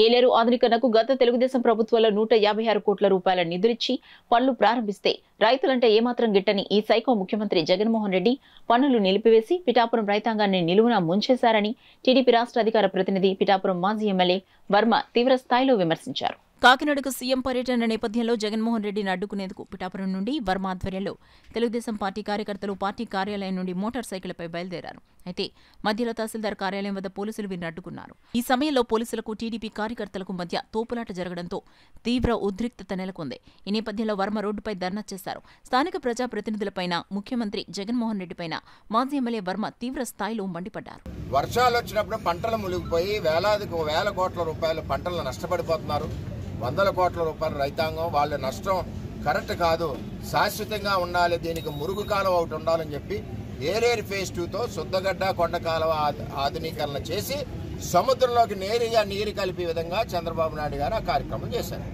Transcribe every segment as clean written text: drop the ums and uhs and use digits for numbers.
ఏలేరు ఆధునికరణకు గత తెలుగుదేశం ప్రభుత్వంలో 156 కోట్ల రూపాయల నిధులిచ్చి పనులు ప్రారంభిస్తే రైతులంటే ఏమాత్రం గిట్టని ఈ సైకో ముఖ్యమంత్రి జగన్మోహన్ రెడ్డి పనులు నిలిపివేసి పిఠాపురం రైతాంగాన్ని నిలువున ముంచేశారని టీడీపీ రాష్ట్ర అధికార ప్రతినిధి పిఠాపురం మాజీ ఎమ్మెల్యే వర్మ తీవ్ర స్థాయిలో విమర్శించారు. కాకినాడకు సీఎం పర్యటన నేపథ్యంలో జగన్మోహన్ రెడ్డిని అడ్డుకునేందుకు పిఠాపురం నుండి వర్మ ఆధ్వర్యంలో తెలుగుదేశం పార్టీ కార్యకర్తలు పార్టీ కార్యాలయం నుండి మోటార్ సైకిళ్లపై బయలుదేరారు. అయితే మధ్యలో తహసీల్దార్ కార్యాలయం వద్ద పోలీసులు వీరిని అడ్డుకున్నారు. ఈ సమయంలో పోలీసులకు టీడీపీ కార్యకర్తలకు మధ్య తోపులాట జరగడంతో తీవ్ర ఉద్రిక్తత నెలకొంది. ఈ నేపథ్యంలో వర్మ రోడ్డుపై ధర్నా చేశారు. స్థానిక ప్రజాప్రతినిధులపైన, ముఖ్యమంత్రి జగన్మోహన్ రెడ్డిపైన మాజీ ఎమ్మెల్యే వర్మ తీవ్ర స్థాయిలో మండిపడ్డారు. వర్షాలు వచ్చినప్పుడు పంటలు మునిగిపోయి వేల కోట్ల రూపాయల పంటలు నష్టపడిపోతున్నారు. 100 కోట్ల రూపాయల రైతాంగం వాళ్ళ నష్టం కరెక్ట్ కాదు, శాశ్వతంగా ఉండాలి, దీనికి మురుగు కాలువ ఒకటి ఉండాలని చెప్పి ఏలేరు ఫేజ్ 2తో శుద్ధగడ్డ కొండ కాలువ ఆధునీకరణ చేసి సముద్రంలోకి నేరుగా నీరు కలిపే విధంగా చంద్రబాబు నాయుడు గారు ఆ కార్యక్రమం చేశారు.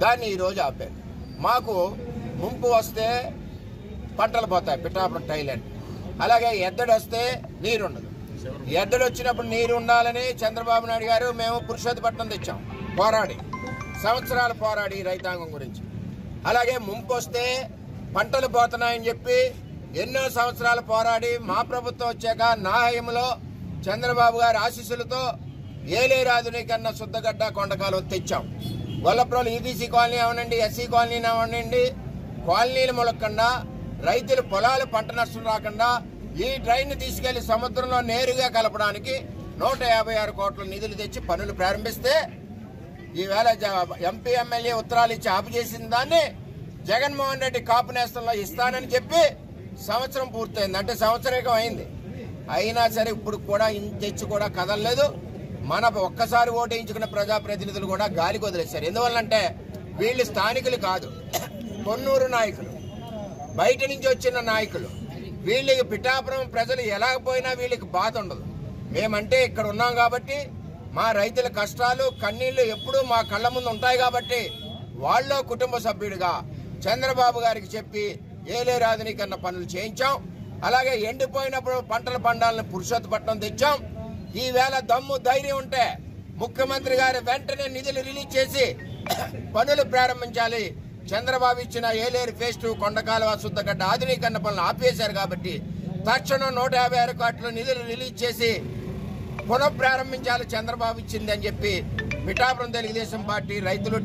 దాన్ని ఈరోజు ఆపారు. మాకు ముంపు వస్తే పంటలు పోతాయి, పిఠాపురం టైలాండ్. అలాగే ఎద్దడి వస్తే నీరుండదు. ఎద్దడి వచ్చినప్పుడు నీరు ఉండాలని చంద్రబాబు నాయుడు గారు మేము పురుషోత్తపట్నం తెచ్చాం, సంవత్సరాలు పోరాడి రైతాంగం గురించి. అలాగే ముంపు వస్తే పంటలు పోతున్నాయని చెప్పి ఎన్నో సంవత్సరాలు పోరాడి మా ప్రభుత్వం వచ్చాక నా హయాంలో చంద్రబాబు గారి ఆశీస్సులతో ఏలేరు ఆధునీకరణ శుద్ధగడ్డ కొండకాలు తెచ్చాం. గొల్లప్రోలు ఈబీసీ కాలనీ అవనండి, ఎస్సీ కాలనీ అవనండి, కాలనీలు మొలకుండా రైతులు పొలాలు పంట నష్టం రాకుండా ఈ ట్రైన్ తీసుకెళ్లి సముద్రంలో నేరుగా కలపడానికి 156 కోట్ల నిధులు తెచ్చి పనులు ప్రారంభిస్తే ఈవేళ ఎంపీ ఎమ్మెల్యే ఉత్తరాలు ఇచ్చి ఆపు చేసిన దాన్ని జగన్మోహన్ రెడ్డి కాపు నేస్తంలో ఇస్తానని చెప్పి సంవత్సరం పూర్తయింది, అంటే సంవత్సరం అయింది. అయినా సరే ఇప్పుడు కూడా తెచ్చి కూడా కదలలేదు. మన ఒక్కసారి ఓటేయించుకున్న ప్రజాప్రతినిధులు కూడా గాలికి వదిలేశారు. ఎందువల్లంటే వీళ్ళు స్థానికులు కాదు, కొన్నూరు నాయకులు, బయట నుంచి వచ్చిన నాయకులు. వీళ్ళకి పిఠాపురం ప్రజలు ఎలాగపోయినా వీళ్ళకి బాధ ఉండదు. మేమంటే ఇక్కడ ఉన్నాం కాబట్టి మా రైతుల కష్టాలు కన్నీళ్లు ఎప్పుడూ మా కళ్ళ ముందు ఉంటాయి కాబట్టి వాళ్ళ కుటుంబ సభ్యుడిగా చంద్రబాబు గారికి చెప్పి ఏలేరు ఆధునీకరణ పనులు చేయించాం. అలాగే ఎండిపోయినప్పుడు పంటలు పండాలని పురుషోత్తపట్నం తెచ్చాం. ఈవేళ దమ్ము ధైర్యం ఉంటే ముఖ్యమంత్రి గారు వెంటనే నిధులు రిలీజ్ చేసి పనులు ప్రారంభించాలి. చంద్రబాబు ఇచ్చిన ఏలేరు ఫేజ్ 2 కొండకాలువ శుద్ధగడ్డ ఆధునీకరణ పనులు ఆపేశారు కాబట్టి తక్షణం 156 కోట్ల నిధులు రిలీజ్ చేసి పునఃప్రారంభించాలి చంద్రబాబు ఇచ్చింది అని చెప్పి పిఠాపురం తెలుగుదేశం పార్టీ రైతులు